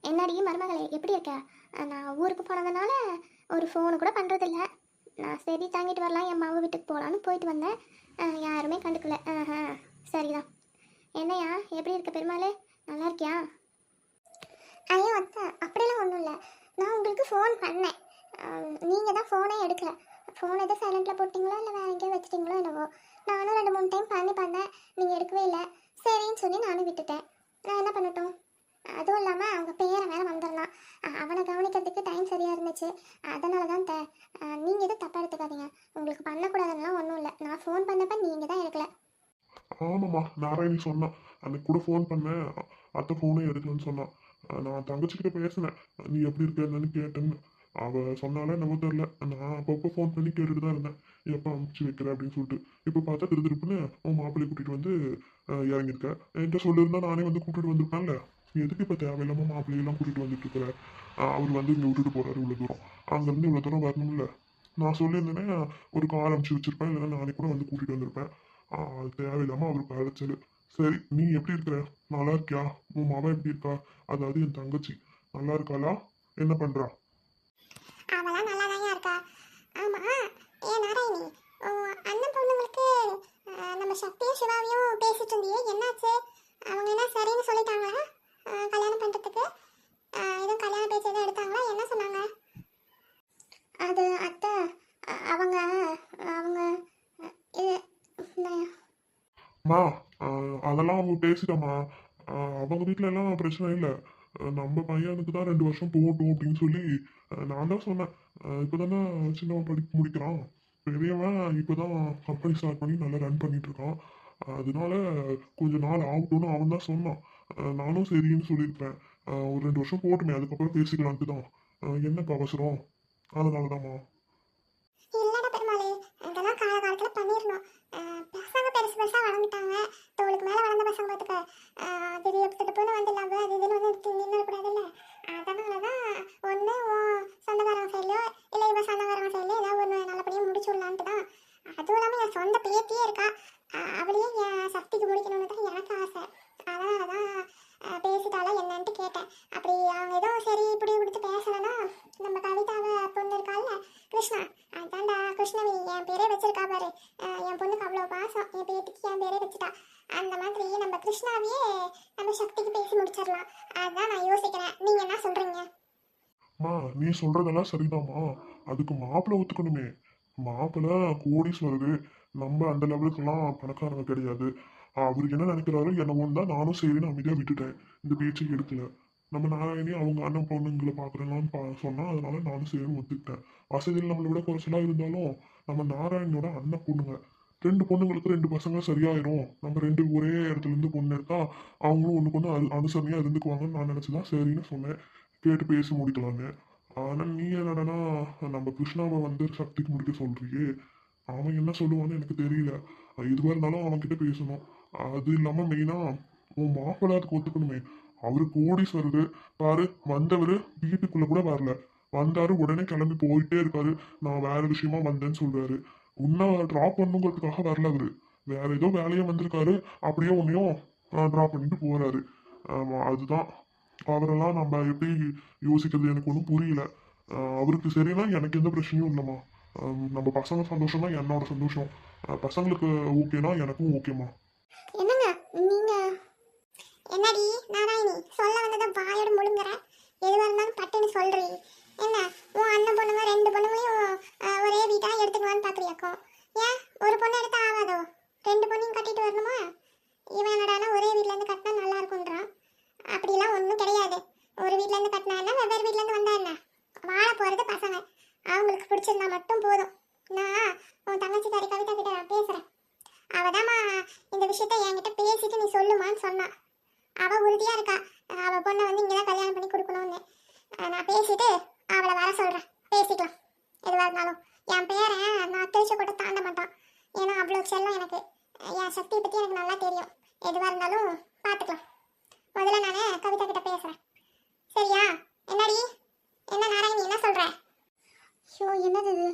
என்னடி மருமகளே, எப்படி இருக்க? நான் ஊருக்கு போனதுனால ஒரு ஃபோனு கூட பண்ணுறதில்ல. நான் சரி தாங்கிட்டு வரலாம், என் மாவு வீட்டுக்கு போகலான்னு போயிட்டு வந்தேன். யாருமே கண்டுக்கல. சரிதான். என்னையா, எப்படி இருக்க பெருமாளே? நல்லா இருக்கியா? ஐயோ அத்தை, அப்படிலாம் ஒன்றும் இல்லை. நான் உங்களுக்கு ஃபோன் பண்ணேன், நீங்கள் தான் ஃபோனே எடுக்கல. ஃபோன் எதோ சைலண்டில் போட்டிங்களோ இல்லை வேறு எங்கேயோ வச்சுட்டிங்களோ என்னவோ. நானும் 2-3 டைம் பண்ணி பார்த்தேன், நீங்கள் எடுக்கவே இல்லை. சரின்னு சொல்லி நானும் விட்டுட்டேன். நான் என்ன பண்ணட்டும்? அதுவும் இல்லாமல் அவங்க பேரை வேறு வந்துடலாம். அவனை கவனிக்கிறதுக்கு டைம் சரியாக இருந்துச்சு. அதனால தான் நீங்கள் எதுவும் தப்பாக எடுத்துக்காதீங்க. உங்களுக்கு பண்ணக்கூடாதுன்னெலாம் ஒன்றும் இல்லை. நான் ஃபோன் பண்ணப்போ நீங்கள் தான் எடுக்கல. ஆமாம்மா, நாராயணி சொன்னான். அன்னைக்கு கூட ஃபோன் பண்ணேன், அத்தை ஃபோனே எடுக்கலன்னு சொன்னான். நான் தங்கச்சிக்கிட்ட பேசினேன், நீ எப்படி இருக்க என்னன்னு கேட்டேன்னு. அவள் சொன்னாலே நம்ம தெரில. நான் அப்பப்போ ஃபோன் பண்ணி கேட்டுட்டு தான் இருந்தேன், எப்போ அனுப்பிச்சி வைக்கிற அப்படின்னு சொல்லிட்டு. இப்போ பார்த்தா திருப்புன்னு உன் மாப்பிள்ளை கூட்டிகிட்டு வந்து இறங்கியிருக்க. என்கிட்ட சொல்லியிருந்தா நானே வந்து கூட்டிகிட்டு வந்திருப்பேன்ல. எதுக்கு இப்போ தேவையில்லாமல் மாப்பிள்ளையெல்லாம் கூட்டிகிட்டு வந்துட்டு இருக்கிற? அவர் வந்து இங்கே விட்டுட்டு போகிறாரு இவ்வளோ தூரம், அங்கேருந்து இவ்வளோ தூரம் வரணும்ல. நான் சொல்லியிருந்தேனே ஒரு கார் அனுப்பிச்சி வச்சிருப்பேன், இல்லைன்னா நானே கூட வந்து கூட்டிகிட்டு வந்திருப்பேன். அது தேவையில்லாமல் அவருக்கு அழைச்சது. சரி, நீ எப்படி இருக்கிற? நல்லா இருக்கியா? உன் மாமா எப்படி இருக்கா? அதாவது என் தங்கச்சி நல்லா இருக்காளா? என்ன பண்றா? அவெல்லாம் நல்லா தாங்க இருக்கா. ஆமா, ஏன் நாராயணி, உன் அண்ணன் பொண்ணுங்களுக்கு நம்ம சக்தியும் சிவாவையும் பேசிட்டு இருந்தியே, என்னாச்சு? அவங்க என்ன சரின்னு சொல்லிட்டாங்களா கல்யாணம் பண்றதுக்கு? எதுவும் கல்யாண பேச்சு எதுவும் எடுத்தாங்களா? என்ன சொன்னாங்க? அது அத்தை, அவங்க அவங்க இது மா, அதெல்லாம் அவங்க பேசிட்டோமா. அவங்க வீட்டில எல்லாம் பிரச்சனை இல்லை. நம்ம பையனுக்கு தான் 2 வருஷம் போகட்டும் அப்படின்னு சொல்லி நான் தான் சொன்னேன். இப்போதானே சின்னவன் படிப்பு முடிக்கிறான். பெரியவன் இப்போதான் கம்பெனி ஸ்டார்ட் பண்ணி நல்லா ரன் பண்ணிட்டு இருக்கான். அதனால கொஞ்ச நாள் ஆகட்டும்னு அவன் தான் சொன்னான். நானும் சரின்னு சொல்லியிருப்பேன். ஒரு 2 வருஷம் போட்டுமே, அதுக்கப்புறம் பேசிக்கலான்ட்டு தான். என்னக்கு அவசரம்? அதனால தான்மா. இல்லடா பெருமாளே, இதெல்லாம் காலகாலத்துல பண்ணிடணும். பசங்க பெருசு பெருசா வளர்ந்துட்டாங்க. தோளுக்கு மேல வளர்ந்த பசங்க பார்த்துக்க, அது எடுத்துட்டு வந்து லவ் அது இதுன்னு வந்து நின்றுக்கூடாதுல்ல. அதனாலதான் ஒன்று சொந்தக்காரங்க சைட்லையோ இல்லை இவன் சொந்தக்காரங்க சைட்லையோ ஏதாவது ஒன்று நல்லபடியாக முடிச்சு விடலான்ட்டு தான். அதுவும் இல்லாமல் என் சொந்த பேத்தியே இருக்கா, அவளையே என் சக்திக்கு முடிக்கணும்னு தான் எனக்கு ஆசை. அதனால தான் பேசிட்டாலா என்னன்ட்டு கேட்டேன். அப்படி அவங்க ஏதோ சரி இப்படி கொடுத்து பேசலைன்னா நம்ம கவிதாவை பொண்ணு இருக்கால கிருஷ்ணா, அதான்டா கிருஷ்ணவி, என் பேரே வச்சிருக்கா பாரு. என் பொண்ணுக்கு அவ்வளோ பாசம், என் பேத்திக்கு என் பேரே வச்சுட்டா. அந்த மாதிரி நம்ம கிருஷ்ணாவையே நம்ம சக்திக்கு பேசி முடிச்சிடலாம். அதுதான் நான் யோசிக்கிறேன். நீங்க என்ன சொல்றீங்க? மா, நீ சொல்றதெல்லாம் சரிதாம்மா. அதுக்கு மாப்பிள்ளை ஒத்துக்கணுமே. மாப்பிள்ளை கோடீஸ்வரரு, நம்ம அந்த லெவலுக்கெல்லாம் பணக்காரங்க கிடையாது. அவருக்கு என்ன நினைக்கிறாரோ என்னவோன்னு தான் நானும் சரின்னு அமைதியாக விட்டுட்டேன். இந்த பேச்சை எடுக்கல. நம்ம நாராயணி அவங்க அண்ணன் பொண்ணுங்களை பார்க்குறேன்னு சொன்னா, அதனால நானும் சரின்னு ஒத்துக்கிட்டேன். வசதியில் நம்மளை விட குறைச்சலா இருந்தாலும் நம்ம நாராயணியோட அண்ணன் பொண்ணுங்க. 2 பொண்ணுங்களுக்கு 2 பசங்க சரியாயிரும். நம்ம 2 ஒரே இடத்துல இருந்து பொண்ணு எடுத்தா அவங்களும் ஒண்ணுக்கு ஒண்ணு அனுசரணையா இருந்துக்குவாங்கன்னு நான் நினைச்சுதான் சரின்னு சொன்னேன். கேட்டு பேசி முடிக்கலான்னு. ஆனா நீ என்னடனா நம்ம கிருஷ்ணாவை வந்து சக்திக்கு முடிக்க சொல்றியே. அவன் என்ன சொல்லுவான்னு எனக்கு தெரியல. எதுவாக இருந்தாலும் அவன் கிட்ட பேசணும். அது இல்லாம மெயினா உன் மாப்பிள்ளை அதுக்கு ஒத்துக்கணுமே. அவரு கோடீஸ்வரரு. பாரு, வந்தவரு வீட்டுக்குள்ள கூட வரல. வந்தாரு, உடனே கிளம்பி போயிட்டே இருக்காரு. நான் வேற விஷயமா வந்தேன்னு சொல்றாரு. உன்னை ட்ராப் பண்ணுங்கிறதுக்காக வரல அவரு. வேற ஏதோ வேலையா வந்திருக்காரு. அப்படியே உன்னையும் ட்ராப் பண்ணிட்டு போறாரு. அதுதான். அவரெல்லாம் நம்ம எப்படி யோசிக்கிறது எனக்கு ஒன்றும் புரியல. அவருக்கு சரினா எனக்கு எந்த பிரச்சனையும் இல்லைம்மா. நம்ம பசங்க சந்தோஷம் தான் என்னோட சந்தோஷம். பசங்களுக்கு ஓகேனா எனக்கும் ஓகேம்மா. என்னங்க நீங்க? என்னடி நாராயணி, சொல்ல வந்ததை வாயோட முழுங்குற. எதுவாக இருந்தாலும் பட்டுன்னு சொல்றீ. என்ன, உன் அண்ணன் பொண்ணுங்க 2 பொண்ணுங்களையும் ஒரே வீட்டா எடுத்துக்கலான்னு பாக்குறியாக்கும்? ஏன் ஒரு பொண்ணு எடுத்தா ஆகாதோ? 2 பொண்ணையும் கட்டிட்டு வரணுமா? இவன் என்னடானா ஒரே வீட்ல இருந்து கட்டினா நல்லா இருக்கும்ன்றான். அப்படிலாம் ஒன்றும் கிடையாது. ஒரு வீட்ல இருந்து கட்டினா என்ன, வெவ்வேறு வீட்ல இருந்து வந்தா என்ன? வாழ போறது பசங்க, அவங்களுக்கு பிடிச்சிருந்தா மட்டும் போதும். நான் உன் தங்கச்சி தாரி கவிதா கிட்ட பேசுறேன். அவதாம்மா இந்த விஷயத்த என்கிட்ட பேசிட்டு நீ சொல்லுமான்னு சொன்னா. அவ உறுதியா இருக்கா, அவ பொண்ணை வந்து இங்கதான் கல்யாணம் பண்ணி கொடுக்கணும்னு. நான் பேசிட்டு அவளை வர சொல்றேன், பேசிக்கலாம். எதுவாக இருந்தாலும் என் பேரன் நான் திருச்சி கூட தாண்ட மாட்டான். ஏன்னா அவ்வளோ செல்லம் எனக்கு. என் சக்தியை பத்தி எனக்கு நல்லா தெரியும். எதுவாக இருந்தாலும் பார்த்துக்கலாம். முதல்ல நான் கவிதா கிட்ட பேசுறேன், சரியா? என்னடி, என்ன நாராயணி, என்ன சொல்ற? ஐயோ என்னது இது,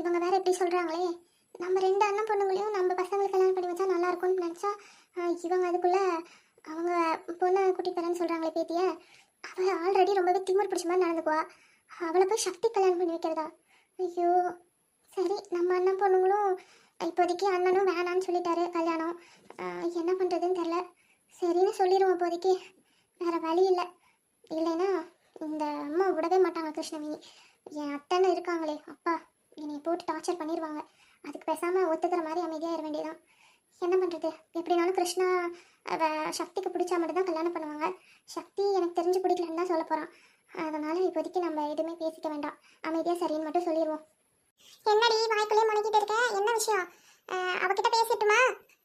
இவங்க வேற எப்படி சொல்றாங்களே. நம்ம 2 அண்ணன் பொண்ணுங்களையும் நம்ம பசங்களுக்கு கல்யாணம் பண்ணி வச்சா நல்லா இருக்கும்னு நினச்சா இவங்க அதுக்குள்ள அவங்க பொண்ணை கூட்டிட்டு வரேன்னு சொல்கிறாங்களே பேத்திய. அவள் ஆல்ரெடி திமிர் பிடிச்ச மாதிரி நடந்துக்குவா. அவளை போய் சக்தி கல்யாணம் பண்ணி வைக்கிறதா? ஐயோ, சரி நம்ம அண்ணன் பொண்ணுங்களும் இப்போதைக்கு அண்ணனும் வேணான்னு சொல்லிட்டாரு கல்யாணம். என்ன பண்ணுறதுன்னு தெரில. சரின்னு சொல்லிடுவோம் இப்போதைக்கு, வேறு வழி இல்லை. இல்லைன்னா இந்த அம்மா விடவே மாட்டாங்க கிருஷ்ணவி. என் அத்தைன்னு இருக்காங்களே அப்பா, என்னை போட்டு டார்ச்சர் பண்ணிடுவாங்க. அதுக்கு பேசாமல் ஒத்துக்கிற மாதிரி அமைதியாக இருக்க வேண்டியதான். என்ன பண்ணுறது? எப்படினாலும் கிருஷ்ணா சக்திக்கு பிடிச்சா மட்டும் தான் கல்யாணம் பண்ணுவாங்க. சக்தி எனக்கு தெரிஞ்சு பிடிக்கலன்னு தான் சொல்ல போகிறான். அதனால் இப்போதைக்கு நம்ம எதுவுமே பேசிக்க வேண்டாம், அமைதியாக சரின்னு மட்டும் சொல்லிடுவோம். என்னடி வாய்க்குள்ளே முடக்கிட்டு இருக்க? என்ன விஷயம்? அவகிட்ட பேசிட்டுமா?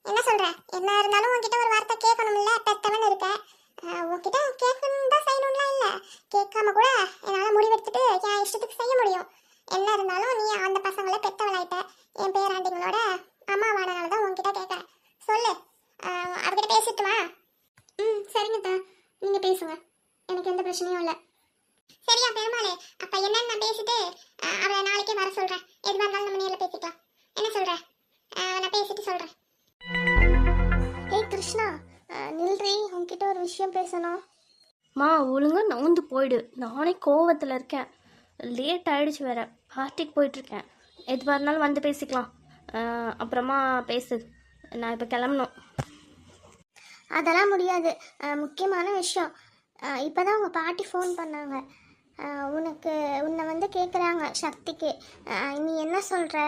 என்ன சொல்ற? என்ன இருந்தாலும் உன்கிட்ட ஒரு வார்த்தை கேட்கணும்ல, பெத்தவன் இருக்க. உன்கிட்ட கேட்கணும் தான் செய்யணும்லாம் இல்லை. கேட்காம கூட என்னால் முடிவெடுத்துட்டு என் இஷ்டத்துக்கு செய்ய முடியும். என்ன இருந்தாலும் நீ அந்த பசங்களை பெத்தவளாயிட்ட. என் பேராண்டிங்களோட அம்மாவானனால தான் உன்கிட்ட கேட்குறேன். சொல்லு, அவகிட்ட பேசிட்டுமா? சரிங்க, நீங்கள் பேசுங்க, எனக்கு எந்த பிரச்சனையும் இல்லை. சரியா பெருமாளே, அப்ப என்னன்னு நான் பேசிட்டு அவளை நாளைக்கே வர சொல்றேன். எதுவாக இருந்தாலும் நம்ம நேரில் பேசிக்கலாம். என்ன சொல்ற? நான் பேசிட்டு சொல்றேன். ஏய் கிருஷ்ணா, நில்றி, உன்கிட்ட ஒரு விஷயம் பேசணும். மா ஒழுங்காக நவுந்து போயிடு. நானே கோவத்தில் இருக்கேன். லேட் ஆகிடுச்சு வேறு, பார்ட்டிக்கு போயிட்டுருக்கேன். எதுவாக இருந்தாலும் வந்து பேசிக்கலாம். அப்புறமா பேசு, நான் இப்போ கிளம்பணும். அதெல்லாம் முடியாது, முக்கியமான விஷயம். இப்போ தான் உங்கள் பாட்டி ஃபோன் பண்ணாங்க. உன்னை வந்து கேட்குறாங்க சக்திக்கு. நீ என்ன சொல்கிற?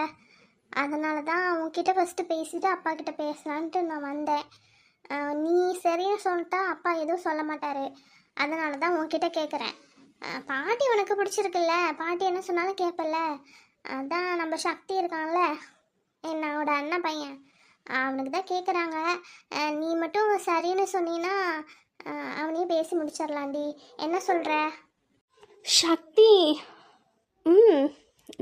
அதனால தான் உன்கிட்ட ஃபஸ்ட்டு பேசிவிட்டு அப்பா கிட்ட பேசலான்ட்டு நான் வந்தேன். நீ சரின்னு சொல்லிட்டா அப்பா எதுவும் சொல்ல மாட்டார். அதனால தான் உன்கிட்ட கேட்குறேன். பாட்டி உனக்கு பிடிச்சிருக்குல்ல, பாட்டி என்ன சொன்னாலும் கேட்பல. அதான் நம்ம சக்தி இருக்கான்ல, என்னோட அண்ணன் பையன், அவனுக்கு தான் கேட்குறாங்க. நீ மட்டும் சரின்னு சொன்னீன்னா அவனையும் பேசி முடிச்சிடலாண்டி. என்ன சொல்கிற? சக்தி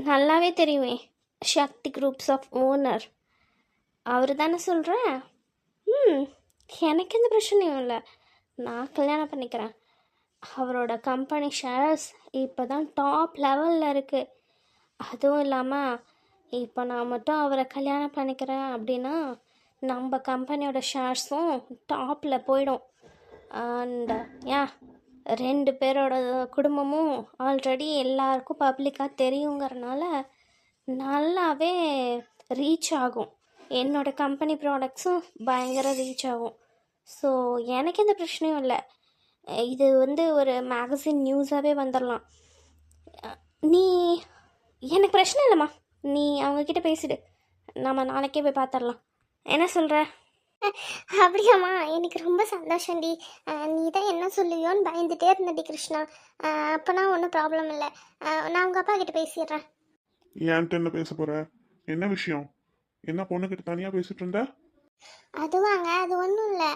நல்லாவே தெரியுமே, சக்தி குரூப்ஸ் ஆஃப் ஓனர் அவர் தானே சொல்கிறேன். எனக்கு எந்த பிரச்சனையும் இல்லை, நான் கல்யாணம் பண்ணிக்கிறேன். அவரோட கம்பெனி ஷேர்ஸ் இப்போ தான் டாப் லெவலில் இருக்குது. அதுவும் இல்லாமல் இப்போ நான் மட்டும் அவரை கல்யாணம் பண்ணிக்கிறேன் அப்படின்னா நம்ம கம்பெனியோட ஷேர்ஸும் டாப்பில் போயிடும். அண்ட் ஏன் 2 பேரோட குடும்பமும் ஆல்ரெடி எல்லாருக்கும் பப்ளிக்காக தெரியுங்கிறனால நல்லாவே ரீச் ஆகும். என்னோடய கம்பெனி ப்ராடக்ட்ஸும் பயங்கர ரீச் ஆகும். ஸோ எனக்கு எந்த பிரச்சனையும் இல்லை. இது வந்து ஒரு மேகசின் நியூஸாகவே வந்துடலாம். நீ எனக்கு பிரச்சனை இல்லைம்மா, நீ அவங்கக்கிட்ட பேசிடு, நம்ம நாளைக்கே போய் பார்த்துடலாம். என்ன சொல்கிற? அப்படியாம்மா, எனக்கு ரொம்ப சந்தோஷம்டி. நீ தான் என்ன சொல்லுவியோன்னு பயந்துட்டே இருந்தடி கிருஷ்ணா. அப்போனா ஒன்றும் ப்ராப்ளம் இல்லை, நான் உங்கள் அப்பா கிட்ட பேசிடுறேன். ஏன்ட்டு என்ன பேச போற? என்ன விஷயம்? என்ன பொண்ணுகிட்ட தனியா பேசிட்டு இருந்த? அதுவாங்க, அது ஒன்றும் இல்லை,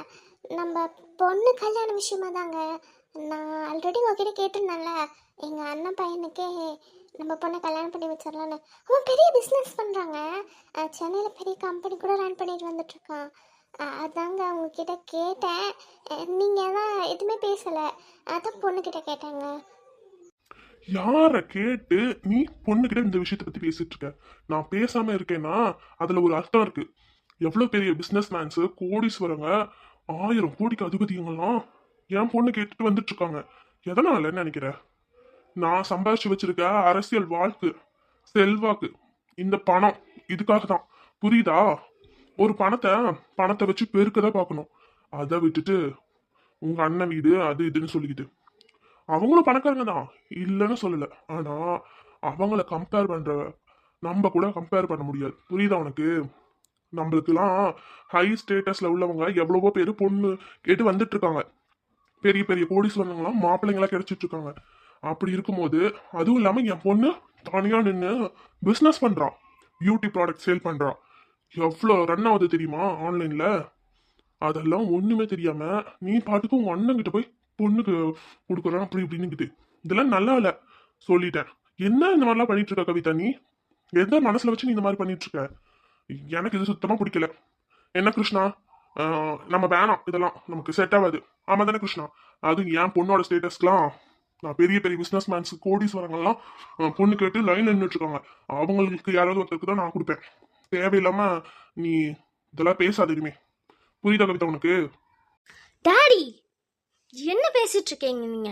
நம்ம பொண்ணு கல்யாண விஷயமா தாங்க. நான் ஆல்ரெடி உங்ககிட்ட கேட்டிருந்தேன்ல, எங்கள் அண்ணன் பையனுக்கே நம்ம பொண்ணை கல்யாணம் பண்ணி வச்சிடலான்னு. அவன் பெரிய பிஸ்னஸ் பண்ணுறாங்க, சென்னையில் பெரிய கம்பெனி கூட ரன் பண்ணிட்டு வந்துட்டுருக்கான். அதாங்க உங்ககிட்ட கேட்டேன், நீங்கள் தான் எதுவுமே பேசலை, அதான் பொண்ணுக்கிட்ட கேட்டேங்க. யார கேட்டு நீ பொண்ணுகிட்ட இந்த விஷயத்தை பத்தி பேசிட்டு இருக்க? நான் பேசாம இருக்கேன்னா அதுல ஒரு அர்த்தம் இருக்கு. எவ்வளவு பெரிய பிசினஸ் மேன்ஸ், கோடீஸ்வரங்க, 1000 கோடிக்கு அதிபதிங்கெல்லாம் என் பொண்ணு கேட்டுட்டு வந்துட்டு இருக்காங்க. எதனால நினைக்கிற? நான் சம்பாதிச்சு வச்சிருக்க அரசியல் வாழ்க்கை, செல்வாக்கு, இந்த பணம், இதுக்காக தான். புரியுதா? ஒரு பணத்தை வச்சு பெருக்கதான் பார்க்கணும். அதை விட்டுட்டு உங்க அண்ணன் வீடு அது இதுன்னு சொல்லிக்கிட்டு, அவங்களும் பணக்காரங்க தான், இல்லைன்னு சொல்லல. ஆனா அவங்கள கம்பேர் பண்ற நம்ம கூட கம்பேர் பண்ண முடியாது. புரியுதா உனக்கு? நம்மளுக்குலாம் ஹை ஸ்டேட்டஸ்ல உள்ளவங்க எவ்வளவோ பேர் பொண்ணு கேட்டு வந்துட்டு இருக்காங்க. பெரிய பெரிய கோடீஸ்வரங்களாம் மாப்பிள்ளைங்களா கிடைச்சிட்டு இருக்காங்க. அப்படி இருக்கும்போது அதுவும் இல்லாம என் பொண்ணு தனியா நின்று பிசினஸ் பண்றான், பியூட்டி ப்ராடக்ட் சேல் பண்றான். எவ்வளோ ரன் ஆகுது தெரியுமா ஆன்லைன்ல? அதெல்லாம் ஒண்ணுமே தெரியாம நீ பாட்டுக்கு உங்க அண்ணன் கிட்ட போய் பொண்ணுக்கு கொடுக்குறான் அப்படி இப்படின்னுக்கிட்டு, இதெல்லாம் நல்லா இல்ல, சொல்லிட்டேன். என்ன இந்த மாதிரிலாம் பண்ணிட்டு இருக்க கவிதா? நீ எந்த மனசுல வச்சு நீ இந்த மாதிரி பண்ணிட்டு இருக்க? எனக்கு இது சுத்தமா பிடிக்கல. என்ன கிருஷ்ணா, நம்ம வேணாம், இதெல்லாம் நமக்கு செட் ஆகாது. ஆமா தானே கிருஷ்ணா? அதுவும் என் பொண்ணோட ஸ்டேட்டஸ்க்குலாம் நான் பெரிய பெரிய பிசினஸ் மேன்ஸ், கோடீஸ்வரங்கள்லாம் பொண்ணு கேட்டு லைன்ல நின்றுட்டு இருக்காங்க. அவங்களுக்கு யாராவது ஒருத்தருக்கு தான் நான் கொடுப்பேன். தேவையில்லாம நீ இதெல்லாம் பேசாதீருமே. புரியுதா கவிதா உனக்கு? டாடி, என்ன பேசிட்டு இருக்கீங்க நீங்க?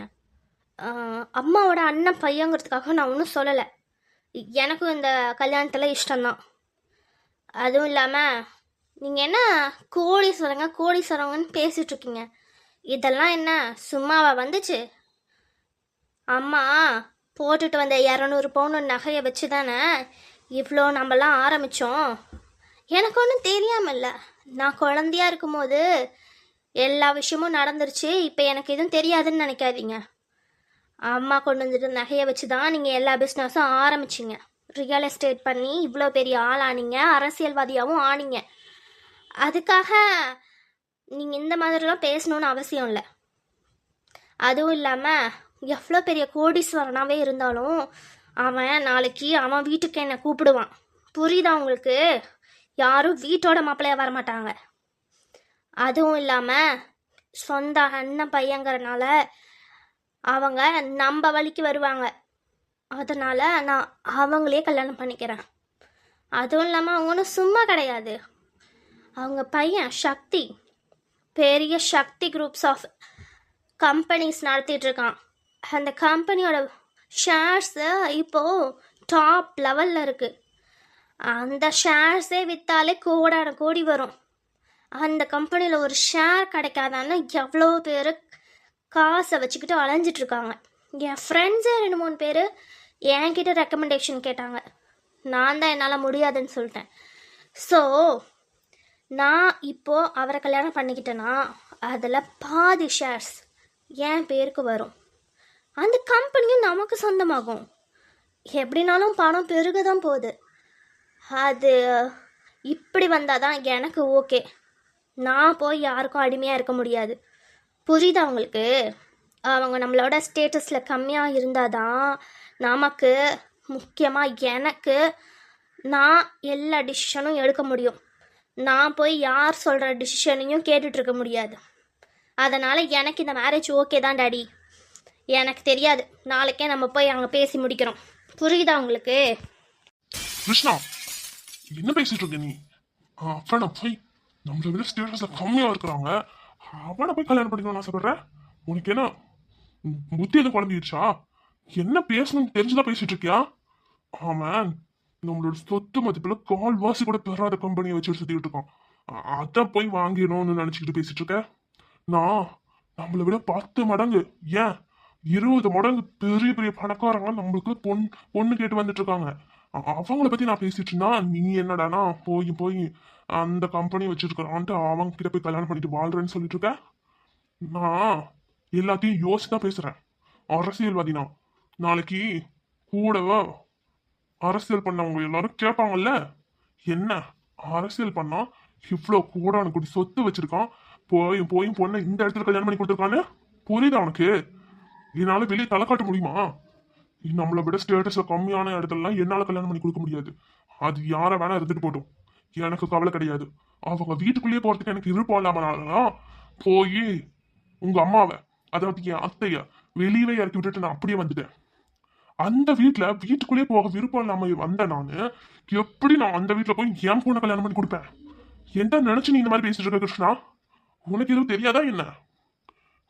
அம்மாவோட அண்ணன் பையங்கிறதுக்காக நான் ஒன்றும் சொல்லலை. எனக்கும் இந்த கல்யாணத்தில் இஷ்டம்தான். அதுவும் இல்லாமல் நீங்கள் என்ன கோடீஸ்வரங்கன்னு பேசிகிட்ருக்கீங்க. இதெல்லாம் என்ன சும்மாவா வந்துச்சு? அம்மா போட்டுட்டு வந்த 200 பவுன் நகையை வச்சு தானே இவ்வளோ நம்மலாம் ஆரம்பித்தோம். எனக்கு ஒன்றும் தெரியாமல்ல. நான் குழந்தையா இருக்கும்போது எல்லா விஷயமும் நடந்துருச்சு. இப்போ எனக்கு எதுவும் தெரியாதுன்னு நினைக்காதீங்க. அம்மா கொண்டு வந்துட்டு நகையை வச்சு தான் நீங்கள் எல்லா பிஸ்னஸும் ஆரம்பிச்சிங்க. ரியல் எஸ்டேட் பண்ணி இவ்வளோ பெரிய ஆள் ஆனீங்க, அரசியல்வாதியாகவும் ஆனீங்க. அதுக்காக நீங்கள் இந்த மாதிரிலாம் பேசணுன்னு அவசியம் இல்லை. அதுவும் இல்லாமல் எவ்வளோ பெரிய கோடீஸ்வரனாகவே இருந்தாலும் அவன் நாளைக்கு அவன் வீட்டுக்கு என்னை கூப்பிடுவான். புரியுதா உங்களுக்கு? யாரும் வீட்டோட மாப்பிள்ளையாக வரமாட்டாங்க. அதுவும் இல்லாமல் சொந்த அண்ணன் பையங்கிறனால அவங்க நம்ம வழிக்கு வருவாங்க. அதனால் நான் அவங்களே கல்யாணம் பண்ணிக்கிறேன். அதுவும் இல்லாமல் அவங்க ஒன்றும் சும்மா கிடையாது. அவங்க பையன் சக்தி பெரிய சக்தி குரூப்ஸ் ஆஃப் கம்பெனிஸ் நடத்திட்டுருக்கான். அந்த கம்பெனியோட ஷேர்ஸு இப்போது டாப் லெவலில் இருக்குது. அந்த ஷேர்ஸே விற்றாலே கோடி வரும். அந்த கம்பெனியில் ஒரு ஷேர் கிடைக்காதான்னு எவ்வளோ பேர் காசை வச்சுக்கிட்டு அலைஞ்சிட்ருக்காங்க. என் ஃப்ரெண்ட்ஸே 2-3 பேர் என்கிட்ட ரெக்கமெண்டேஷன் கேட்டாங்க. நான் தான் என்னால் முடியாதுன்னு சொல்லிட்டேன். ஸோ நான் இப்போது அவரை கல்யாணம் பண்ணிக்கிட்டேன்னா அதில் பாதி ஷேர்ஸ் என் பேருக்கு வரும். அந்த கம்பெனியும் நமக்கு சொந்தமாகும். எப்படினாலும் பணம் பெருக தான் போகுது. அது இப்படி வந்தால் தான் எனக்கு ஓகே. நான் போய் யாருக்கும் அடிமையாக இருக்க முடியாது. புரியுதா உங்களுக்கு? அவங்க நம்மளோட ஸ்டேட்டஸில் கம்மியாக இருந்தால் தான் நமக்கு, முக்கியமாக எனக்கு, நான் எல்லா டிசிஷனும் எடுக்க முடியும். நான் போய் யார் சொல்கிற டிசிஷனையும் கேட்டுட்ருக்க முடியாது. அதனால் எனக்கு இந்த மேரேஜ் ஓகே தான் டாடி. எனக்கு தெரியாது, நாளைக்கே நம்ம போய் அங்கே பேசி முடிக்கிறோம். புரியுதா உங்களுக்கு? கிருஷ்ணா, என்ன பேசிட்டு இருக்க நீ? அவனை போய் நம்மளை விட ஸ்டேட்டஸ்ல கம்மியா இருக்கிறாங்க, அவனை போய் கல்யாணம் பண்ணிக்கணும்னு ஆசைப்படுற? உனக்கு என்ன புத்தி எதுவும் குழம்பிடுச்சா? என்ன பேசணும்னு தெரிஞ்சுதான் பேசிட்டு இருக்கியா? அவன் நம்மளோட சொத்து மதிப்புல கால்வாசி கூட பெறாத கம்பெனியை வச்சு சுத்திட்டு இருக்கான். அதை போய் வாங்கிடணும்னு நினைச்சுக்கிட்டு பேசிட்டு இருக்க? நான் நம்மளை விட 10 மடங்கு, ஏன் 20 மடங்கு பெரிய பெரிய பணக்காரங்க நம்மளுக்கு பொண்ணு கேட்டு வந்துட்டு இருக்காங்க. அவங்கள பத்தி நான் பேசிட்டு இருந்தா நீ என்னடானா போய் அந்த கம்பெனி வச்சிருக்கிறான்ட்டு அவங்க கிட்ட போய் கல்யாணம் பண்ணிட்டு வாழ்றேன்னு சொல்லிட்டு இருக்க? நான் எல்லாத்தையும் யோசிச்சுதான் பேசுறேன். அரசியல்வாதி நான். நாளைக்கு கூடவா அரசியல் பண்ணவங்க எல்லாரும் கேட்பாங்கல்ல, என்ன அரசியல் பண்ணா இவ்வளோ கூடான கூடி சொத்து வச்சிருக்கான், போய் பொண்ணை இந்த இடத்துல கல்யாணம் பண்ணி கொடுத்துருக்கான்னு புரியுதா உனக்கு? என்னால வெளியே தலை காட்ட முடியுமா? நம்மளை விட ஸ்டேட்டஸ்ல கம்மியான இடத்துலலாம் என்னால கல்யாணம் பண்ணி கொடுக்க முடியாது. அது யாரை வேணா இருந்துட்டு போட்டோம், எனக்கு கவலை கிடையாது. அவங்க வீட்டுக்குள்ளேயே போறதுக்கு எனக்கு விருப்பம் இல்லாமலாம் போய் உங்க அம்மாவை, அதாவது என் அத்தைய வெளியவே இறக்கி விட்டுட்டு நான் அப்படியே வந்துட்டேன். அந்த வீட்டுக்குள்ளேயே போக விருப்பம் இல்லாம வந்த நானு எப்படி நான் அந்த வீட்டுல போய் என் பொண்ணை கல்யாணம் பண்ணி கொடுப்பேன்? என்ன நினைச்சு நீ இந்த மாதிரி பேசிட்டு இருக்க கிருஷ்ணா? உனக்கு எதுவும் தெரியாதா என்ன?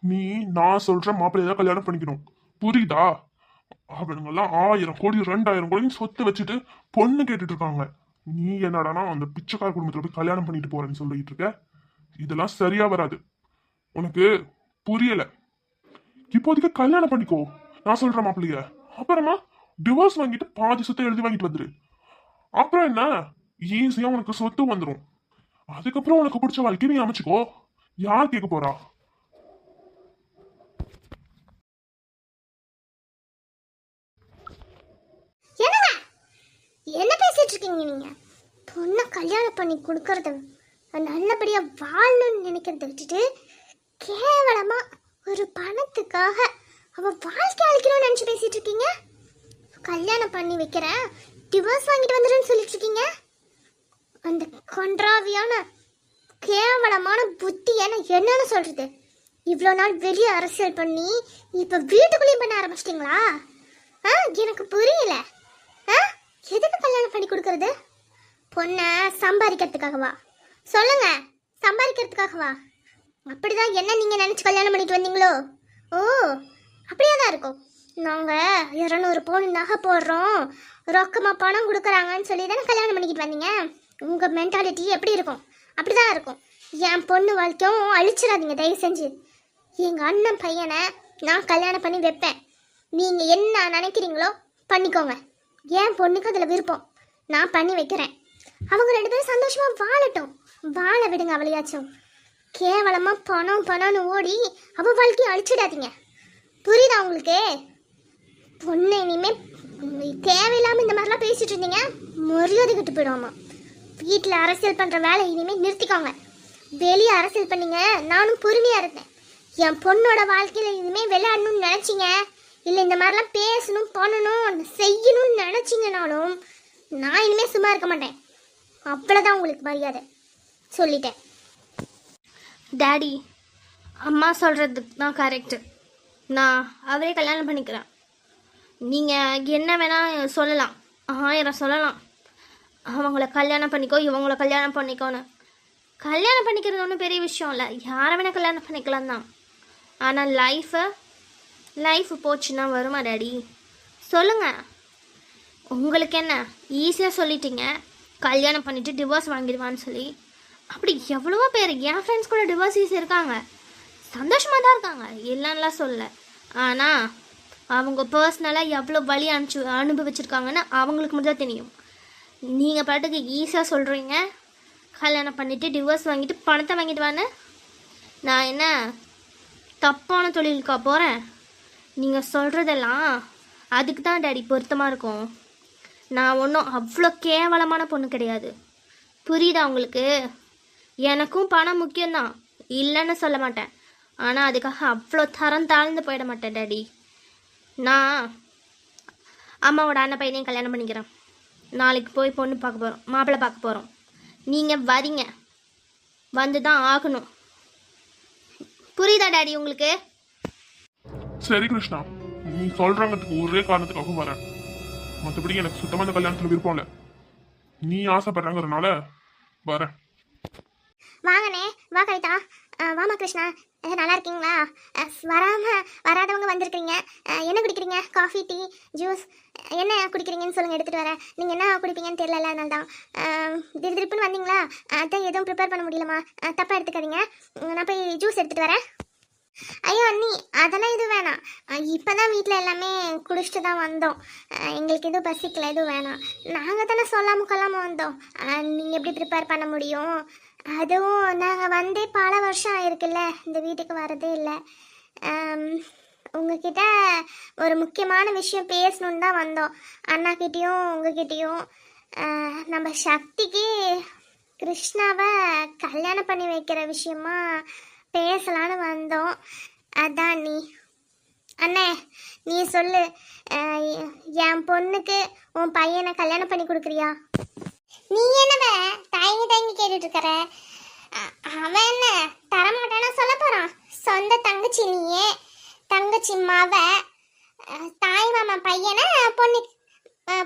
நீ நான் சொல்ற மாப்பிள்ளைய தான் கல்யாணம் பண்ணிக்கணும், புரியுதா? அவனுங்கெல்லாம் 1000 கோடி 2000 கோடி சொத்து வச்சுட்டு பொண்ணு கேட்டுட்டு இருக்காங்க. நீ என்னடானா அந்த பிச்சைக்கார குடும்பத்துல போய் கல்யாணம் பண்ணிட்டு போறேன்னு சொல்லிட்டு இருக்க? இதெல்லாம் சரியா வராது. உனக்கு புரியல. இப்போதைக்கு கல்யாணம் பண்ணிக்கோ நான் சொல்ற மாப்பிள்ளைய. அப்புறமா டிவோர்ஸ் வாங்கிட்டு பாதி சொத்தை எழுதி வாங்கிட்டு வந்துரு. அப்புறம் என்ன, ஈஸியா உனக்கு சொத்து வந்துடும். அதுக்கப்புறம் உனக்கு பிடிச்ச வாழ்க்கை நீ அமைச்சுக்கோ. யார் கேட்க போறா? என்ன பேசிட்டு இருக்கீங்க நீங்க? பொண்ணை கல்யாணம் பண்ணி கொடுக்கறது நல்லபடியா வாழணும்னு நினைக்கிறத விட்டுட்டு கேவலமா ஒரு பணத்துக்காக அவ வாழ்க்கை அழிக்கணும்னு நினைச்சு பேசிட்டு இருக்கீங்க. கல்யாணம் பண்ணி வைக்கிறேன், டிவோர்ஸ் வாங்கிட்டு வந்துடுன்னு சொல்லிட்டு இருக்கீங்க. அந்த கொன்றாவியான கேவலமான புத்தி என்னன்னு சொல்றது? இவ்வளோ நாள் வெளியே அரசியல் பண்ணி இப்ப வீட்டுக்குள்ளேயும் பண்ண ஆரம்பிச்சிட்டிங்களா? எனக்கு புரியல. எதுக்கு கல்யாணம் பண்ணி கொடுக்கறது? பொண்ணை சம்பாதிக்கிறதுக்காகவா? சொல்லுங்க, சம்பாதிக்கிறதுக்காகவா? அப்படிதான் என்ன நீங்க நினைச்சு கல்யாணம் பண்ணிட்டு வந்தீங்களோ? ஓ, அப்படியே தான் இருக்கும். நாங்கள் 200 பவுன் நகை போடுறோம், ரொக்கமாக பணம் கொடுக்குறாங்கன்னு சொல்லி தானே கல்யாணம் பண்ணிக்கிட்டு வந்தீங்க. உங்கள் மென்டாலிட்டி எப்படி இருக்கும்? அப்படி தான் இருக்கும். என் பொண்ணு வாழ்க்கையும் அழிச்சிடாதீங்க தயவு செஞ்சு. எங்கள் அண்ணன் பையனை நான் கல்யாணம் பண்ணி வைப்பேன். நீங்கள் என்ன நினைக்கிறீங்களோ பண்ணிக்கோங்க. என் பொண்ணுக்கு அதில் விருப்பம், நான் பண்ணி வைக்கிறேன். அவங்க 2 பேரும் சந்தோஷமாக வாழட்டும். வாழ விடுங்க அவளையாச்சும். கேவலமாக பணம்னு ஓடி அவள் வாழ்க்கையை அழிச்சிடாதீங்க. புரியுதா உங்களுக்கு? பொண்ணு இனிமே தேவையில்லாமல் இந்த மாதிரிலாம் பேசிட்டு இருந்தீங்க, மரியாதை கட்டு போயிடுவாமா. வீட்டில் அரசியல் பண்ணுற வேலை இனிமேல் நிறுத்திக்கோங்க. வெளியே அரசியல் பண்ணீங்க, நானும் பொறுமையாக இருந்தேன். என் பொண்ணோட வாழ்க்கையில் இனிமேல் விளையாடணும்னு நினச்சிங்க, இல்லை இந்த மாதிரிலாம் பேசணும் பண்ணணும் செய்யணும்னு நினச்சிங்கனாலும் நான் இனிமேல் சும்மா இருக்க மாட்டேன். அவ்வளோதான் உங்களுக்கு மரியாதை, சொல்லிட்டேன். டாடி, அம்மா சொல்கிறதுக்கு தான் கரெக்டு. நான் அவரே கல்யாணம் பண்ணிக்கிறேன். நீங்கள் என்ன வேணால் சொல்லலாம், 1000 சொல்லலாம். அவங்கள கல்யாணம் பண்ணிக்கோ, இவங்கள கல்யாணம் பண்ணிக்கோன்னு. கல்யாணம் பண்ணிக்கிறது ஒன்றும் பெரிய விஷயம் இல்லை, யாரை வேணால் கல்யாணம் பண்ணிக்கலாம் தான். ஆனால் லைஃப் போச்சுன்னா வருமா டாடி? சொல்லுங்கள். உங்களுக்கு என்ன ஈஸியாக சொல்லிட்டீங்க, கல்யாணம் பண்ணிவிட்டு டிவோர்ஸ் வாங்கிடுவான்னு சொல்லி. அப்படி எவ்வளவோ பேர் என் ஃப்ரெண்ட்ஸ் கூட டிவோர்ஸஸ் இருக்காங்க, சந்தோஷமாக தான் இருக்காங்க, இல்லைன்னுலாம் சொல்ல. ஆனால் அவங்க பர்சனலாக எவ்வளோ வழி அனுபவிச்சிருக்காங்கன்னு அவங்களுக்கு மட்டும் தான் தெரியும். நீங்கள் பாட்டுக்கு ஈஸியாக சொல்கிறீங்க, கல்யாணம் பண்ணிவிட்டு டிவோர்ஸ் வாங்கிட்டு பணத்தை வாங்கிட்டு வான்னு. நான் என்ன தப்பான தொழிலுக்கா போகிறேன்? நீங்கள் சொல்கிறதெல்லாம் அதுக்கு தான் டாடி பொருத்தமாக இருக்கும். நான் ஒன்றும் அவ்வளோ கேவலமான பொண்ணு கிடையாது, புரியுதா உங்களுக்கு? எனக்கும் பணம் முக்கியம்தான், இல்லைன்னு சொல்ல மாட்டேன். ஆனால் அதுக்காக அவ்வளோ தரம் தாழ்ந்து போயிட மாட்டேன் டாடி. நான் அம்மாவோட அண்ணன் பையனையும் கல்யாணம் பண்ணிக்கிறேன். நாளைக்கு போய் பொண்ணு பார்க்க போகிறோம், மாப்பிள்ளை பார்க்க போகிறோம். நீங்கள் வரீங்க, வந்து தான் ஆகணும். புரியுதா டாடி உங்களுக்கு? சரி கிருஷ்ணா, நீ சொல்றாங்கிறதுக்கு ஒரே காரணத்துக்காக வரேன். மற்றபடி எனக்கு சுத்தமாக இந்த கல்யாணத்தில் விருப்பம் இல்லை. நீ ஆசைப்படுறாங்கிறதுனால வரேன். வாங்கண்ணே, வா கவிதா. வாமா கிருஷ்ணா, நல்லா இருக்கீங்களா? வராதவங்க வந்திருக்கீங்க. என்ன குடிக்கிறீங்க? காஃபி, டீ, ஜூஸ் என்ன குடிக்கிறீங்கன்னு சொல்லுங்கள், எடுத்துகிட்டு வரேன். நீங்கள் என்ன குடிப்பீங்கன்னு தெரியல, அதனால தான். திருப்புன்னு வந்தீங்களா? அதான் எதுவும் ப்ரிப்பேர் பண்ண முடியலம்மா, தப்பாக எடுத்துக்காதீங்க. நான் போய் ஜூஸ் எடுத்துகிட்டு வரேன். ஐயோ அண்ணி, அதெல்லாம் எதுவும் வேணாம். இப்போ தான் வீட்டில் எல்லாமே குடிச்சிட்டு தான் வந்தோம். எங்களுக்கு எதுவும் பசிக்கல, எதுவும் வேணாம். நாங்கள் தானே சொல்லாமல் கொள்ளாமல் வந்தோம். நீங்கள் எப்படி ப்ரிப்பேர் பண்ண முடியும்? அதுவும் நாங்கள் வந்தே பல வருஷம் ஆயிருக்குல்ல, இந்த வீட்டுக்கு வரதே இல்லை. உங்ககிட்ட ஒரு முக்கியமான விஷயம் பேசணுன்னு தான் வந்தோம், அண்ணாக்கிட்டேயும் உங்ககிட்டேயும். நம்ம சக்திக்கு கிருஷ்ணாவை கல்யாணம் பண்ணி வைக்கிற விஷயமா பேசலான்னு வந்தோம். அதான் அண்ணே நீ சொல்லு, என் பொண்ணுக்கு உன் பையனை கல்யாணம் பண்ணி கொடுக்குறியா? நீ என்னவ தயங்கி கேட்டுட்டு இருக்கிற? அவன் என்ன தரமாட்டானா சொல்ல போறான்? சொந்த தங்கச்சி நீயே, தங்கச்சி மாவ தாய் மாமா பையனை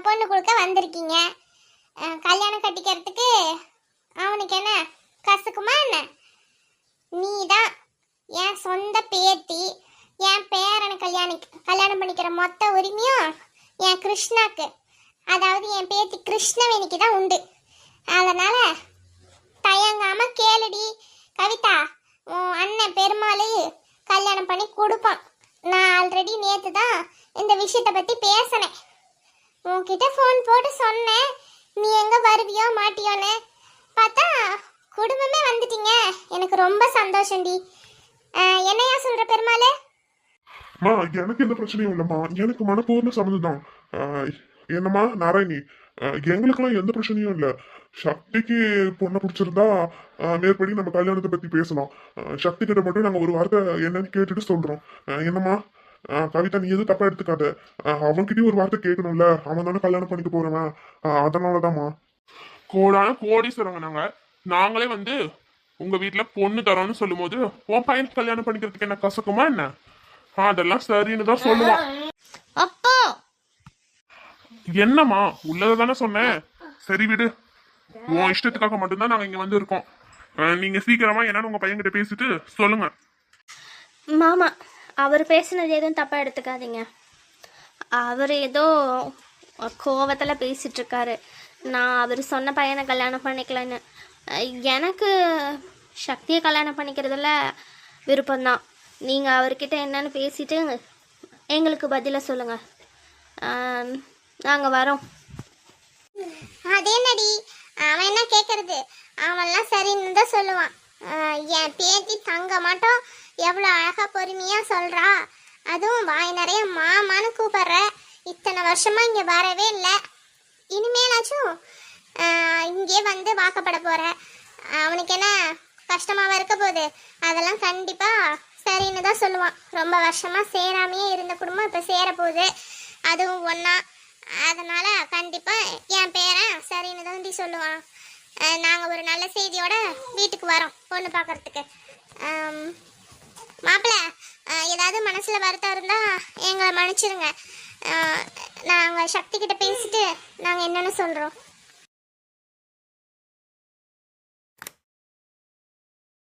பொண்ணு கொடுக்க வந்திருக்கீங்க. கல்யாணம் கட்டிக்கிறதுக்கு அவனுக்கு என்ன கசக்குமா என்ன? நீ தான் என் சொந்த பேத்தி, என் பேரனை கல்யாணம் பண்ணிக்கிற மொத்த உரிமையும் என் கிருஷ்ணாக்கு, அதாவது என் பேத்தி கிருஷ்ணவேணிக்கு தான் உண்டு. அதனால தயங்காம கேளுடி கவிதா. உன் அண்ணன் பெருமாள் கல்யாணம் பண்ணி கொடுப்பான். நான் ஆல்ரெடி நேற்று தான் இந்த விஷயத்தை பற்றி பேசினேன். உன்கிட்ட ஃபோன் போட்டு சொன்னேன், நீ எங்கே வருவியோ மாட்டியோன்னு. பார்த்தா குடும்பமே வந்துட்டீங்க. எனக்கு ரொம்ப சந்தோஷம்டி. என்னையா சொல்கிற பெருமாள்? எனக்கு எந்த பிரச்சனையும் இல்லைம்மா, எனக்கு மனப்பூர்ண சம்மந்தம் தான். என்னம்மா நாராயணி, எங்களுக்கெல்லாம் எந்த பிரச்சனையும் இல்லை. சக்திக்கு பொண்ணை பிடிச்சிருந்தா மேற்படி நம்ம கல்யாணத்தை பற்றி பேசலாம். சக்தி கிட்ட மட்டும் நாங்கள் ஒரு வார்த்தை என்னன்னு கேட்டுட்டு சொல்கிறோம். என்னம்மா கவிதா, நீ எதுவும் தப்பா எடுத்துக்காத. அவன்கிட்டயும் ஒரு வார்த்தை கேட்கணும்ல, அவன் தானே கல்யாணம் பண்ணிக்க போறவன். அதனாலதாம்மா. கோடான கோடீஸ்வரங்க நாங்களே வந்து உங்க வீட்டுல பொண்ணு தரோம்னு சொல்லும் போது உன் பையனுக்கு கல்யாணம் பண்ணிக்கிறதுக்கு என்ன கசக்குமா என்ன? அதெல்லாம் சரின்னு தான் சொல்லுவான். அப்போ என்னம்மா உள்ளதானே சொன்னேன். சரி விடு, உன் இஷ்டத்துக்காக மட்டும்தான் நாங்க இங்க வந்து இருக்கோம். நீங்க சீக்கிரமா என்னன்னு உங்க பையன்கிட்ட பேசிட்டு சொல்லுங்க. மாமா அவர் பேசுனது எதுவும் தப்பாக எடுத்துக்காதீங்க. அவர் ஏதோ கோவத்தில் பேசிகிட்ருக்காரு. நான் அவர் சொன்ன பையனை கல்யாணம் பண்ணிக்கலன்னு. எனக்கு சக்தியை கல்யாணம் பண்ணிக்கிறதுல விருப்பம்தான். நீங்கள் அவர்கிட்ட என்னன்னு பேசிட்டு எங்களுக்கு பதிலை சொல்லுங்கள். நாங்கள் வரோம். அதே நடி, அவன் என்ன கேட்கறது, அவன்லாம் சரின்னு தான் சொல்லுவான். என் பேத்தி தங்க மாட்டோம் எவ்வளோ அழகா பொறுமையா சொல்றா. அதுவும் வாய் நிறைய மாமான்னு கூப்பிடுற. இத்தனை வருஷமா இங்க வரவே இல்லை, இனிமேலாச்சும் இங்கே வந்து வாக்கப்பட போற. அவனுக்கு என்ன கஷ்டமாவா இருக்க போகுது? அதெல்லாம் கண்டிப்பா சரின்னு தான் சொல்லுவான். ரொம்ப வருஷமா சேராமையே இருந்த குடும்பம் இப்ப சேர போகுது, அதுவும் ஒன்னா. அதனால கண்டிப்பா என் பேரன் சரின்னு தான் சொல்லுவான். நாங்க ஒரு நல்ல செய்தியோட வீட்டுக்கு வரோம் பொண்ணு பார்க்கறதுக்கு. மாப்பிள்ள, ஏதாவது மனசுல வருத்தம் இருந்தா எங்களை மன்னிச்சிருங்க. நாங்க சக்தி கிட்ட பேசிட்டு நாங்க என்னன்னு சொல்றோம்.